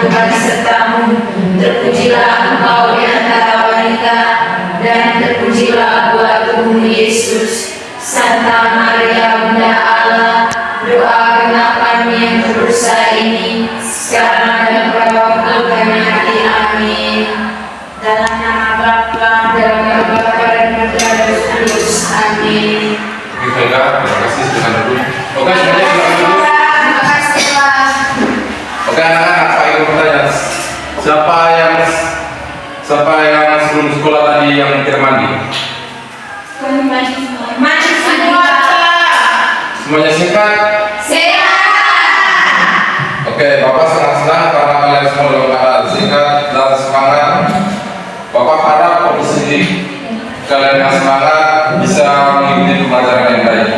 Tuhan sertamu, terpujilah engkau di antara wanita, dan terpujilah buah tubuhmu Yesus. Santa Maria Bunda Allah, doakanlah kami yang berdosa ini, sekarang dan pada waktu kami mati. Amin. Dalam nama Bapa dan Putra dan Roh Kudus. Amin. Terima kasih Tuhan dulu. Oke, semuanya silakan dulu. Terima kasih Pak. Oke anak-anak, Pak Ibu pertanyaan. Siapa yang sebelum sekolah tadi yang tidak mandi? Mandi semua Pak. Semuanya singkat? Sehat. Oke, Bapak sangat senang karena kalian semua dalam keadaan singkat dan semangat. Bapak harap posisi kalian yang semangat bisa mengikuti pembelajaran yang baik.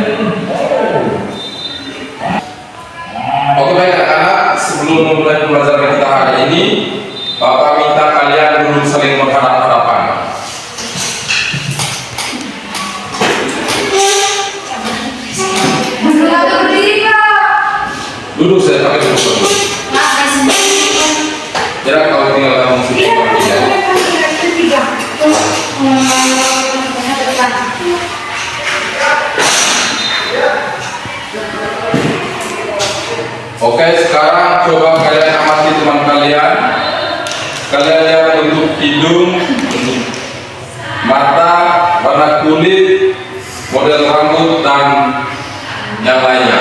Oke baik anak-anak, sebelum memulai pembelajaran kita hari ini, Bapak minta kalian dulu saling menghadap-hadapan. Berdiri Pak. Duduk saya pakai duduk. Jangan kalau tinggal kamu sudah Oke, sekarang coba kalian amati teman kalian. Kalian lihat bentuk hidung, mata, warna kulit, model rambut, dan yang lainnya.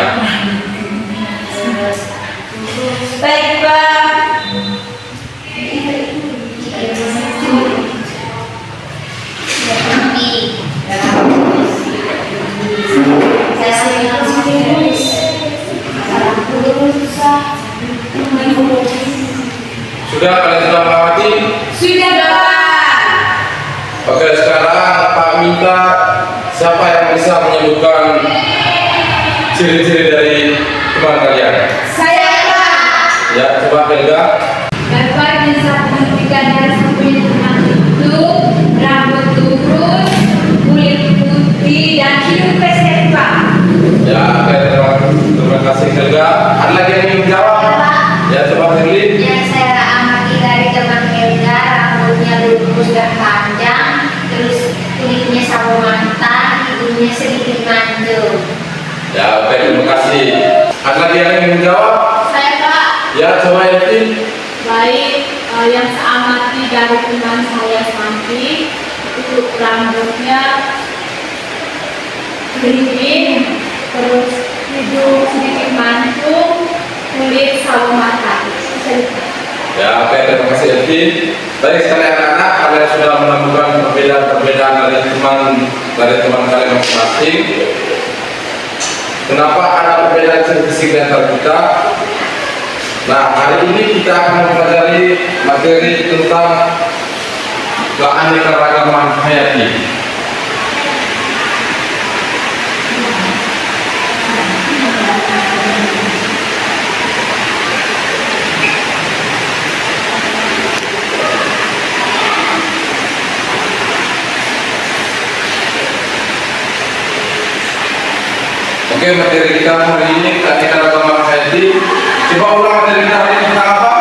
Baik Pak. Sudah kalian sudah mengamati? Sudah Pak. Oke, sekarang Pak minta siapa yang bisa menyebutkan ciri-ciri dari teman kalian? Saya Pak. Ya, coba Helga. Bapak bisa menunjukkan dari sepunya teman itu, rambut lurus, kulit putih, dan hidung pesek Pak. Ya, oke, terima kasih Helga. Ada lagi yang ingin menjawab? Ya, coba Firly. Yang saya amati dari teman Helga, rambutnya lurus dan panjang, terus kulitnya sawo mata, hidungnya sedikit manjul. Ya, oke, terima kasih. Ada lagi yang ingin menjawab? Saya Pak. Ya, coba Yati. Baik, yang saya amati dari teman saya Santi itu rambutnya keriting, terus hidung sedikit mancung, kulit sawo mata. Ya, oke, terima kasih Yati. Baik sekali anak-anak, kalian sudah menemukan perbedaan-perbedaan dari teman kalian masing-masing. Kenapa ada perbedaan fisik di antara kita? Nah, hari ini kita akan mempelajari materi tentang keanekaragaman hayati. Oke, materi kita hari ini keanekaragaman hayati. Coba ulang materi kita hari ini tentang apa?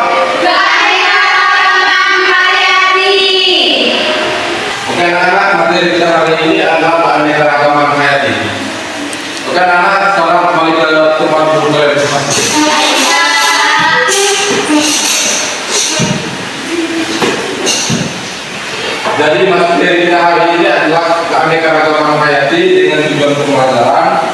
Keanekaragaman hayati. Oke anak-anak, materi kita hari ini adalah keanekaragaman hayati. Oke anak-anak, sekarang kembali ke tempat duduk kalian masing-masing. Jadi materi kita hari ini adalah keanekaragaman hayati dengan tujuan pembelajaran.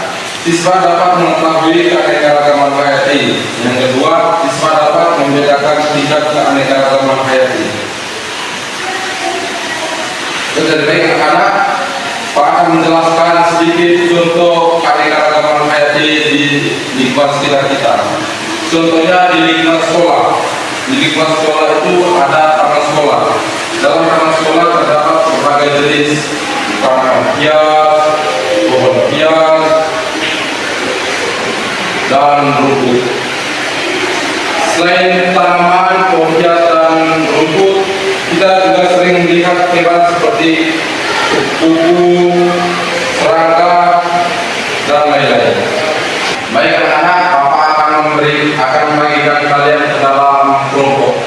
Siswa dapat mengetahui keanekaragaman hayati. Yang kedua, siswa dapat membedakan tingkat keanekaragaman hayati. Jadi baik anak-anak, Pak akan menjelaskan sedikit contoh keanekaragaman hayati di lingkungan sekitar kita. Contohnya di lingkungan sekolah. Di lingkungan sekolah itu ada taman sekolah. Dalam taman sekolah terdapat berbagai jenis tanaman hias, pohon hias, dan rumput. Selain tanaman, pohon hias dan rumput, kita juga sering melihat hewan seperti kupu, serangga, dan lain-lain. Baik anak-anak, Bapak akan membagikan kalian ke dalam kelompok.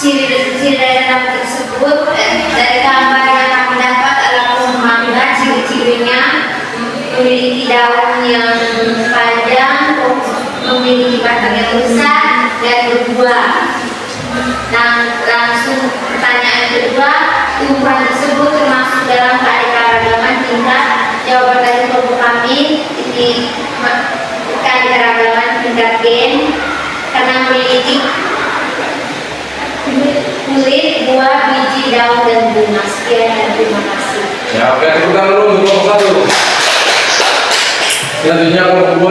Ciri-ciri dari nama tersebut dari gambar yang kami dapat adalah pohon ciri-cirinya memiliki daun yang panjang, memiliki batang yang besar dan berbuah. Langsung pertanyaan kedua, tumbuhan tersebut termasuk dalam keanekaragaman tingkat. Jawaban dari kelompok kami ini keanekaragaman tingkat gen karena memiliki kulit, buah, biji, daun, dan bunga. Sekian dan terima kasih. Ya, oke, tepuk tangan dulu untuk kelompok 1. Selanjutnya kelompok 2.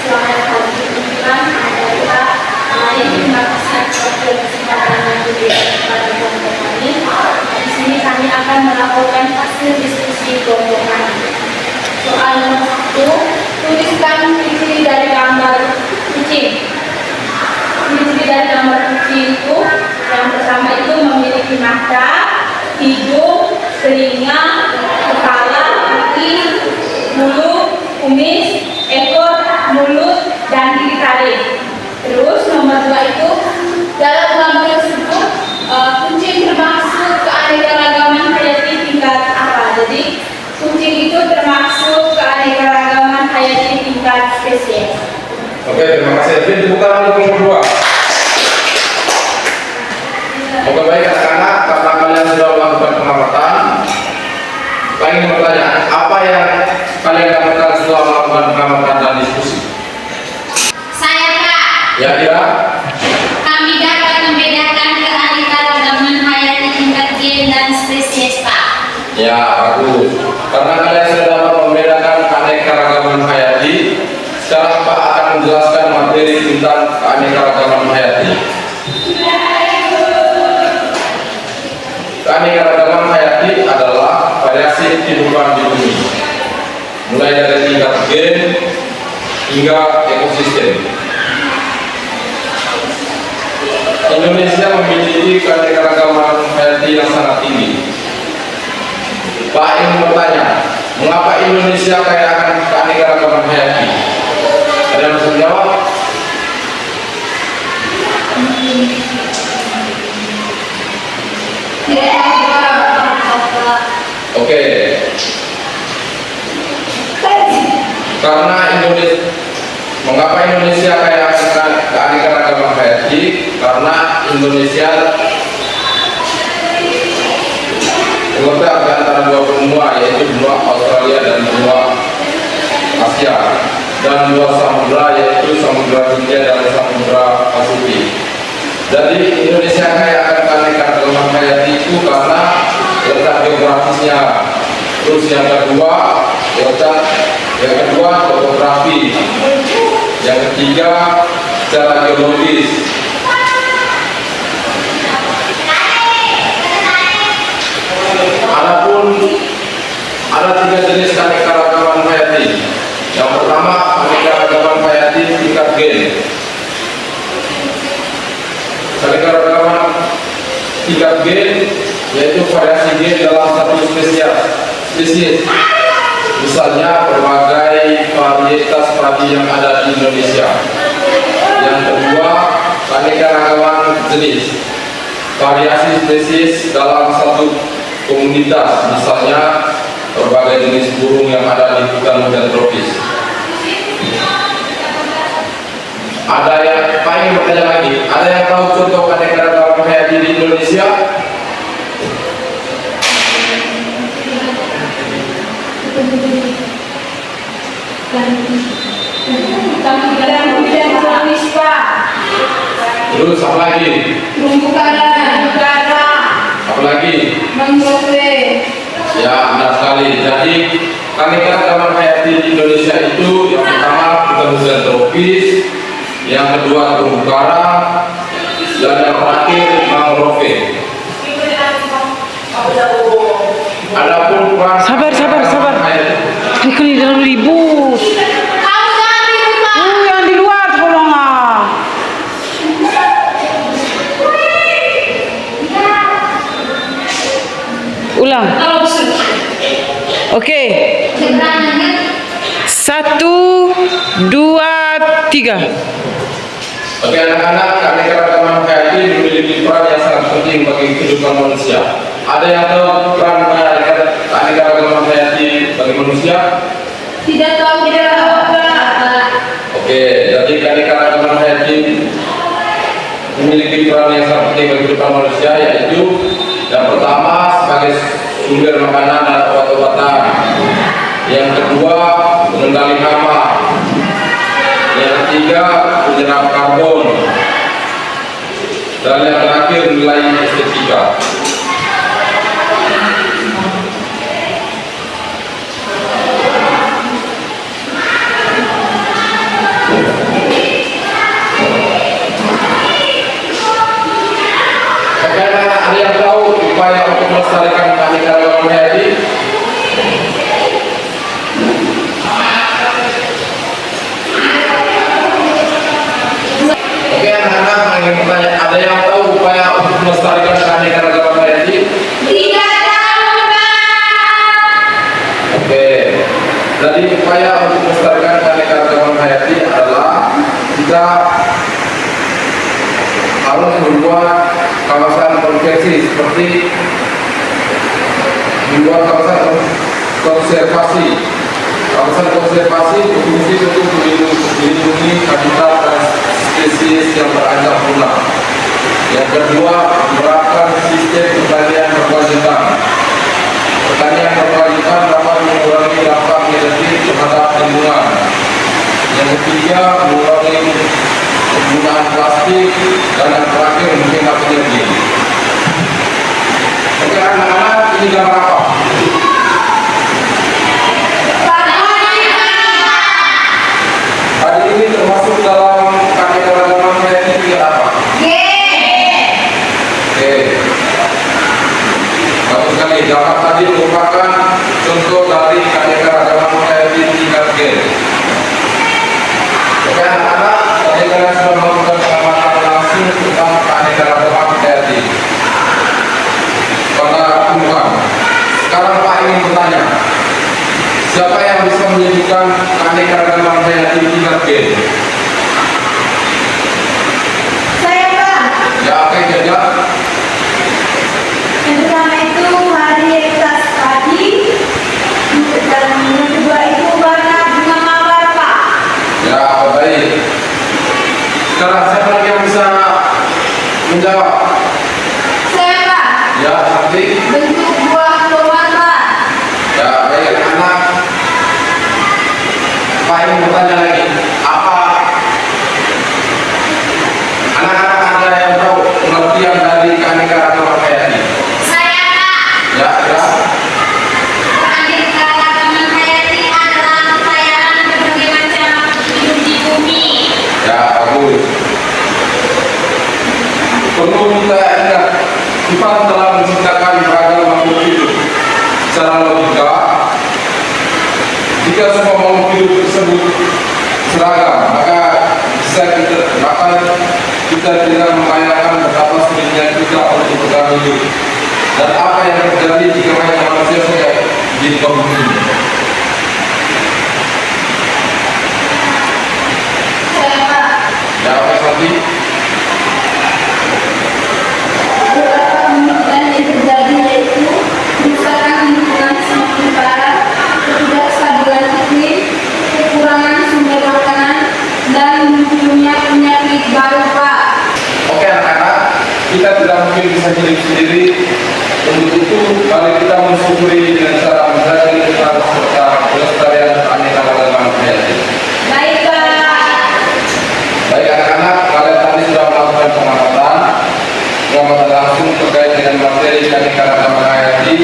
Selamat pagi teman-teman, adalah yang terima kasih atas kesempatan yang diberikan kepada kelompok kami. Di sini kami akan melakukan hasil diskusi kelompok kami. Soal nomor 1, tuliskan ciri dari gambar kucing. Ciri dari gambar kucing itu yang pertama itu memiliki mata, hidung, telinga, kepala, kaki, mulut, kumis, ekor, mulut, dan gigi taring. Terus nomor 2 itu dalam gambar tersebut kucing termasuk keanekaragaman hayati tingkat apa? Jadi kucing itu termasuk keanekaragaman hayati tingkat spesies. Oke, terima kasih. Jadi tepuk tangan untuk kelompok 2. Oke, baik anak-anak, karena kalian sudah melakukan pengamatan, saya ingin bertanya, apa yang kalian dapatkan setelah melakukan pengamatan dan diskusi? Saya Kak, Ya, kami dapat membedakan keanekaragaman hayati tingkat gen dan spesies Pak. ya, bagus. Karena kalian sudah dapat membedakan keanekaragaman hayati, sekarang Pak akan menjelaskan materi tentang keanekaragaman hayati. Keanekaragaman hayati adalah variasi kehidupan di bumi, mulai dari tingkat gen hingga ekosistem. Indonesia memiliki keanekaragaman hayati yang sangat tinggi. Pak ingin bertanya, mengapa Indonesia kaya akan keanekaragaman hayati? Ada yang bisa menjawab? Oke. Karena mengapa Indonesia kaya akan keanekaragaman hayati? Karena Indonesia terletak di antara dua benua, yaitu benua Australia dan benua Asia, dan dua samudra, yaitu Samudra Hindia dan Samudra Pasifik. Jadi Indonesia kaya akan keanekaragaman hayati itu karena letak geografisnya. Terus yang kedua topografi. Yang ketiga secara geologis. Adapun ada 3 jenis keanekaragaman hayati. Yang pertama keanekaragaman hayati tingkat gen. Keanekaragaman tingkat gen yaitu variasi gen dalam satu spesies. Misalnya berbagai varietas padi yang ada di Indonesia. Yang kedua keanekaragaman jenis, variasi spesies dalam satu komunitas, misalnya berbagai jenis burung yang ada di hutan hujan tropis. Ada yang paling bertanya lagi, ada yang tahu contoh keanekaragaman hayati di Indonesia? Terus apa lagi? Terumbu karang, Apa lagi? mangrove, Ya, benar sekali. Jadi keanekaragaman hayati di Indonesia itu yang pertama hutan tropis, yang kedua terumbu karang, dan yang terakhir mangrove. Adapun peran Sabar. Ini kan di dalam ribut. Kamu jangan ribut Pak. Yang di luar tolong lah. Ulang. Oke. Sebenarnya 1, 2, 3. Oke anak-anak, keanekaragaman hayati memiliki peran yang sangat penting bagi kehidupan manusia. Ada yang tahu peran keanekaragaman hayati bagi manusia? Tidak tahu, tidak tahu, Pak. Oke, jadi keanekaragaman hayati memiliki peran yang sangat penting bagi kehidupan manusia, yaitu yang pertama sebagai sumber makanan dan obat-obatan, yang kedua mengendali hama, yang ketiga menyerap karbon, dan yang terakhir nilai estetika. Ada yang tahu upaya untuk melestarikan keanekaragaman hayati? Oke anak-anak, ingin bertanya, ada yang tahu upaya untuk melestarikan keanekaragaman hayati? Tidak tahu, Pak. Oke, jadi upaya untuk melestarikan keanekaragaman hayati adalah kita harus membuat kawasan konservasi seperti membuat kawasan konservasi. Kawasan konservasi berfungsi untuk melindungi habitat dan spesies yang terancam punah. Yang kedua, menerapkan sistem pertanian berkelanjutan. Pertanian berkelanjutan dapat mengurangi dampak negatif terhadap lingkungan. Yang ketiga, mengurangi penggunaan plastik, dan yang terakhir menghemat energi. Oke anak-anak, ini gambar apa? Hari ini termasuk dalam keanekaragaman hayati tingkat apa? Oke, bagus sekali. Gambar tadi merupakan contoh dari keanekaragaman hayati tingkat G. Oke anak-anak, tadi kalian sudah melakukan pengamatan langsung tentang keanekaragaman hayati pada tumbuhan. Sekarang Pak ingin bertanya, siapa yang bisa menyebutkan keanekaragaman hayati tingkat G? Saya, Pak. Ya, oke, jaga. Yang pertama itu varietas padi, dan yang kedua itu warna bunga mawar, Pak. Ya, baik. Sekarang siapa lagi yang bisa menjawab? Saya, Pak. Ya, nanti. Bentuk buah tomat, Pak. Ya, baik anak. Pak ingin bertanya lagi, apa anak-anak ada yang tahu pengertian dari keanekaragaman hayati? Saya, Pak. Ya, ya. Keanekaragaman hayati adalah kekayaan berbagai macam hidup di bumi. Ya, bagus. Perlu kita ingat, Tuhan telah menciptakan beragam makhluk hidup. Secara logika, jika semua makhluk hidup tersebut seragam, maka kita tidak membayangkan betapa sulitnya kita untuk bertahan hidup. Dan apa yang terjadi jika hanya manusia saja di bumi ini? Saya, Pak. Ya, apa nanti? Beberapa kemungkinan yang terjadi yaitu kerusakan lingkungan semakin parah, ketidakstabilan iklim, kekurangan sumber makanan, dan munculnya penyakit baru, Pak. Oke anak-anak, kita tidak mungkin bisa hidup sendiri. Untuk itu, mari kita mensyukuri dengan cara menjaga lingkungan serta pelestarian keanekaragaman hayati. Baik, Pak. Baik anak-anak, kalian tadi sudah melakukan pengamatan langsung terkait dengan materi keanekaragaman hayati,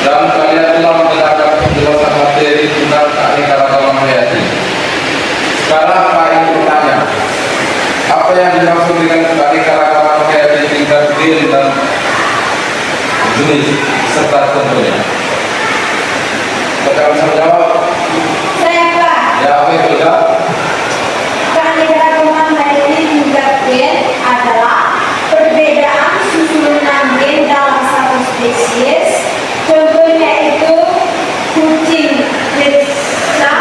dan kalian telah mendengarkan penjelasan materi tentang keanekaragaman hayati. Sekarang Pak ingin bertanya, apa yang dimaksud dengan keanekaragaman hayati tingkat gen dan jenis serta contohnya? Kita bisa menjawab. Saya, Pak. Ya, apa itu ya? Keanekaragaman hayati tingkat gen adalah perbedaan susunan gen dalam satu spesies. Contohnya itu kucing persa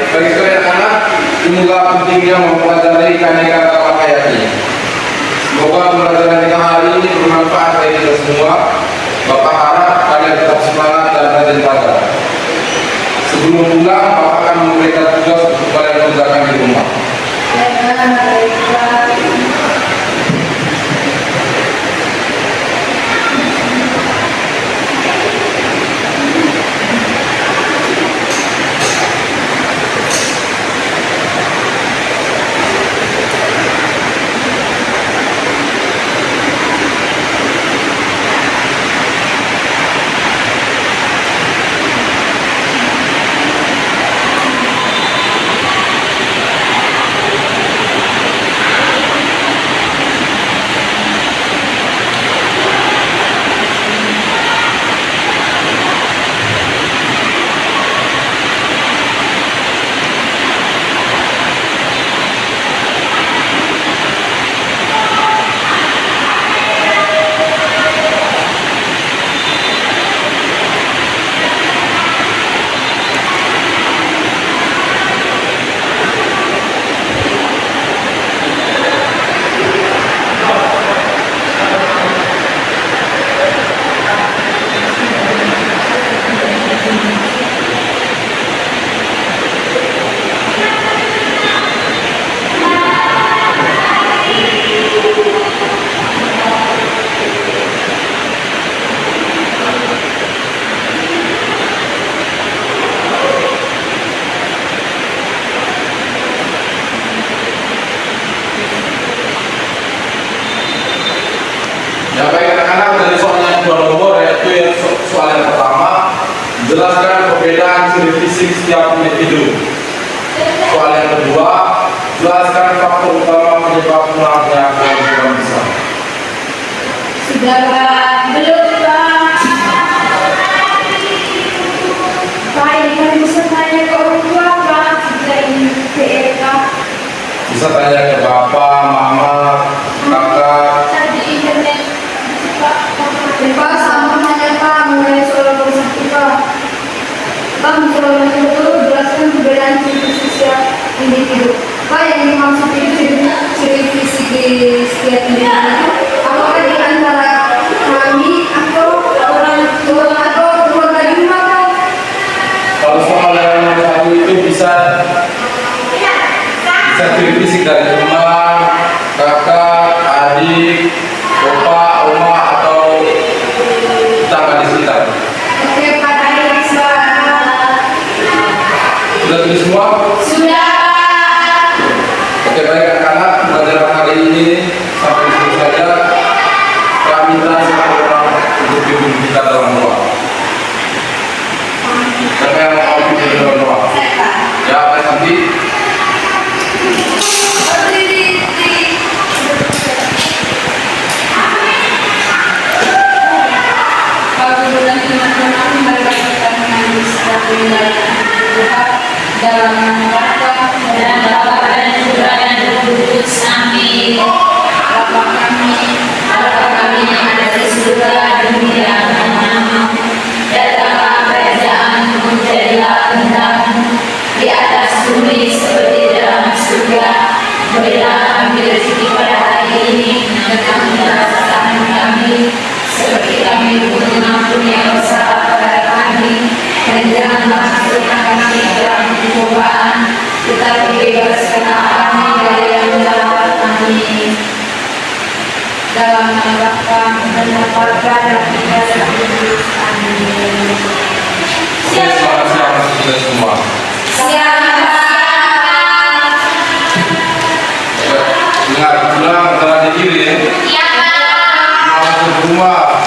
bagi kalian anak, inilah pentingnya mempelajari keanekaragaman dalam hayati. Semoga pembelajaran kita hari ini bermanfaat bagi kita semua. Bapak harap kalian tetap semangat dan rajin belajar. Sebelum pulang, Bapak akan memberikan tugas untuk kalian kerjakan di rumah. Ya baik anak-anak, dari soal yang kedua nomor yaitu yang soal yang pertama, jelaskan perbedaan ciri fisik setiap individu. Soal yang kedua, jelaskan faktor utama penyebab mulanya gangguan besar. Sudah Pak? Belum Pak? Pak, ini kan bisa tanya ke orang tua Pak. Kita ini PRK. Bisa tanya ke bapak, mama, kakak. Cari di internet. Pak, sama tanya Pak mengenai soal urusan kita. Bang, soal yang kedua jelaskan perbedaan ciri fisik individu. Pak, yang dimaksud itu ciri fisik di setiap individu. Apakah di antara kami atau orang tua atau keluarga di rumah Pak? Kalau soal yang nomor satu itu bisa ciri fisik dari rumah, kakak, adik, bapak, oma atau tetangga di sekitar. Oke Pak, tadi Pak. Sudah tulis semua? Sudah Pak. Oke baik anak-anak, pelajaran hari ini sampai di sini saja. Kami minta satu orang untuk pimpin kita dalam doa. Siapa yang mau pimpin dalam doa? Ya, Pak Santi. Dalam rangka dan Bapa dan Putra dan Roh Kudus. Amin. Bapa kami yang ada di surga, dimuliakan namamu. Datanglah kerajaanmu, jadilah kehendakmu di atas bumi seperti dalam surga. Berilah kami rezeki pada hari ini, dan ampunilah kesalahan kami, seperti kami pun mengampuni yang bersalah kepada kami. Dan janganlah masukkan kami dalam pencobaan, tetapi bebaskanlah kami dari yang jahat. Amin. Dalam nama Bapa dan Putra dan Roh Kudus. Amin. Selamat siang untuk kita semua. Dengar pulang jalan di kiri ya. Masuk rumah.